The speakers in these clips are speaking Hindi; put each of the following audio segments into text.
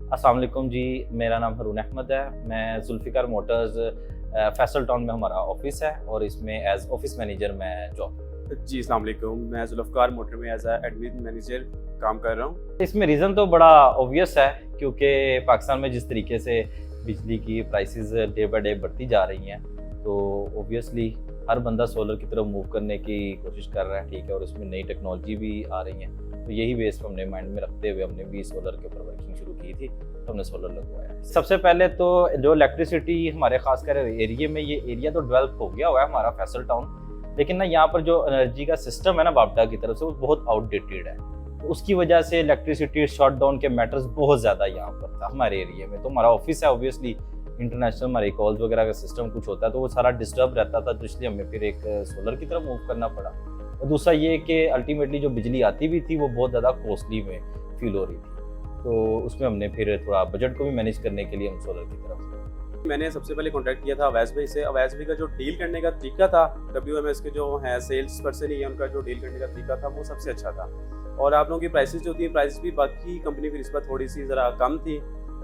अस्सलाम वालेकुम जी, मेरा नाम हरून अहमद है। मैं जुल्फ़िकार मोटर्स फैसल टाउन में हमारा ऑफिस है और इसमें एज़ ऑफिस मैनेजर मैं जॉब। जी, अस्सलाम वालेकुम। मैं ज़ुल्फ़िकार मोटर में एज़ एडमिन मैनेजर काम कर रहा हूँ। इसमें रीज़न तो बड़ा ऑब्वियस है क्योंकि पाकिस्तान में जिस तरीके से बिजली की प्राइसेस डे बाय डे बढ़ती जा रही हैं, तो ऑब्वियसली हर बंदा सोलर की तरफ मूव करने की कोशिश कर रहा है, ठीक है? और इसमें नई टेक्नोलॉजी भी आ रही हैं, तो यही बेस पे हमने माइंड में रखते हुए हमने भी सोलर के ऊपर वर्किंग शुरू की थी, तो हमने सोलर लगवाया है। सबसे पहले तो जो इलेक्ट्रिसिटी हमारे खासकर एरिया में, ये एरिया तो डेवलप हो गया हुआ है हमारा फैसल टाउन, लेकिन ना यहाँ पर जो एनर्जी का सिस्टम है ना बापटा की तरफ से, वो बहुत आउटडेटेड है। तो उसकी वजह से इलेक्ट्रिसिटी शॉट डाउन के मैटर्स बहुत ज़्यादा यहाँ पर था हमारे एरिया में। तो हमारा ऑफिस है, ऑब्वियसली इंटरनेशनल हमारे कॉल्स वगैरह का सिस्टम कुछ होता है, तो वो सारा डिस्टर्ब रहता था, तो इसलिए हमें फिर एक सोलर की तरफ मूव करना पड़ा। और दूसरा ये कि अल्टीमेटली जो बिजली आती भी थी वो बहुत ज़्यादा कॉस्टली में फील हो रही थी, तो उसमें हमने फिर थोड़ा बजट को भी मैनेज करने के लिए हम सोलर की तरफ। मैंने सबसे पहले कॉन्टैक्ट किया था अवैस भाई से। अवैस भाई का जो डील करने का तरीका था, WMS के जो हैं सेल्स पर्सन ही है, उनका जो डील करने का तरीका था वो सबसे अच्छा था। और आप लोगों की प्राइसेस जो थी, प्राइस भी बाकी कंपनी की निस्बत थोड़ी सी ज़रा कम थी,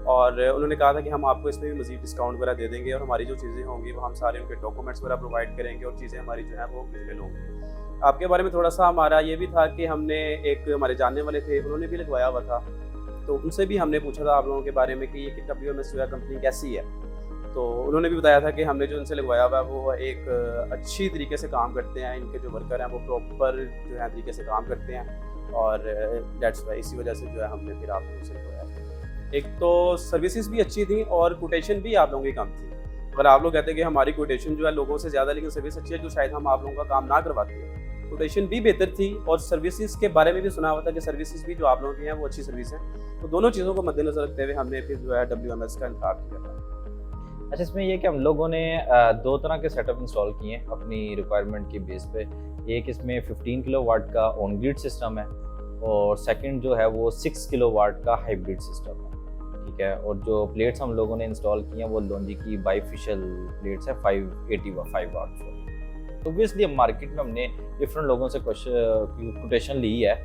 और उन्होंने कहा था कि हम आपको इसमें भी मज़ीद डिस्काउंट वगैरह दे देंगे, और हमारी जो चीज़ें होंगी वो हम सारे उनके डॉक्यूमेंट्स वगैरह प्रोवाइड करेंगे, और चीज़ें हमारी जो है वो विजिबल होंगी। आपके बारे में थोड़ा सा हमारा ये भी था कि हमने एक हमारे जानने वाले थे, उन्होंने भी लगवाया हुआ था, तो उनसे भी हमने पूछा था आप लोगों के बारे में कि ये WMS जो है कंपनी कैसी है। तो उन्होंने भी बताया था कि हमने जो उनसे लगवाया हुआ है वो एक अच्छी तरीके से काम करते हैं, इनके जो वर्कर हैं वो प्रॉपर जो है तरीके से काम करते हैं, और दैट्स वाई इसी वजह से जो है हमने फिर आप लोगों से लगवाया। एक तो सर्विसेज भी अच्छी थी और कोटेशन भी आप लोगों की कम थी। अगर आप लोग कहते हैं कि हमारी कोटेशन जो है लोगों से ज़्यादा, लेकिन सर्विस अच्छी है, जो शायद हम आप लोगों का काम ना करवाते हैं। कोटेशन भी बेहतर थी, और सर्विसेज के बारे में भी सुना हुआ था कि सर्विसेज भी जो आप लोगों की हैं वो अच्छी सर्विस है। तो दोनों चीज़ों को मद्देनजर रखते हुए हमने फिर जो है WMS का इंतखाब किया था। अच्छा, इसमें ये कि हम लोगों ने दो तरह के सेटअप इंस्टॉल किए हैं अपनी रिक्वायरमेंट की बेस पे। एक इसमें 15 किलोवाट का ऑन ग्रिड सिस्टम है, और सेकंड जो है वो 6 किलोवाट का हाइब्रिड सिस्टम है, ठीक है? और जो प्लेट्स हम लोगों ने इंस्टॉल की हैं वो लोंजी की बाईफिशियल प्लेट्स है, 585 वाट। तो ऑब्वियसली हम मार्केट में हमने डिफरेंट लोगों से कोटेशन ली है,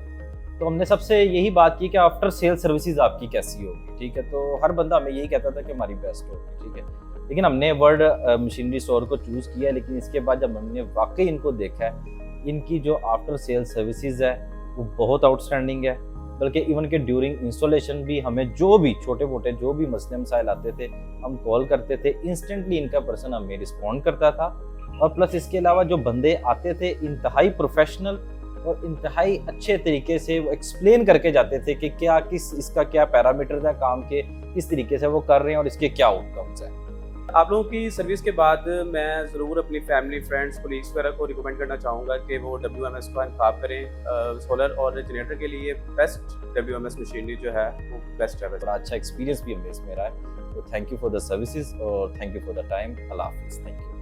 तो हमने सबसे यही बात की कि आफ्टर सेल सर्विसेज आपकी कैसी होगी, ठीक है? तो हर बंदा हमें यही कहता था कि हमारी बेस्ट होगी, ठीक है? लेकिन हमने वर्ड मशीनरी स्टोर को चूज़ किया, लेकिन इसके बाद जब हमने वाकई इनको देखा है, इनकी जो आफ्टर सेल सर्विसेज है वो बहुत आउटस्टैंडिंग है। बल्कि इवन के ड्यूरिंग इंस्टॉलेशन भी हमें जो भी छोटे मोटे जो भी मसले मसाइल आते थे, हम कॉल करते थे, इंस्टेंटली इनका पर्सन हमें रिस्पॉन्ड करता था। और प्लस इसके अलावा जो बंदे आते थे इंतहाई प्रोफेशनल और इंतहाई अच्छे तरीके से वो एक्सप्लेन करके जाते थे कि क्या इसका क्या पैरामीटर है काम के, किस तरीके से वो कर रहे हैं और इसके क्या आउटकम्स हैं। आप लोगों की सर्विस के बाद मैं ज़रूर अपनी फैमिली, फ्रेंड्स, कोलीग्स वगैरह को रिकमेंड करना चाहूँगा कि वो WMS का इंतखाब करें। सोलर और जनरेटर के लिए बेस्ट WMS मशीनरी जो है वो बेस्ट है। बड़ा अच्छा एक्सपीरियंस भी हमें इसमें रहा है। तो thank you for the services और thank you for the time. अल्लाह हाफिज़। Thank you.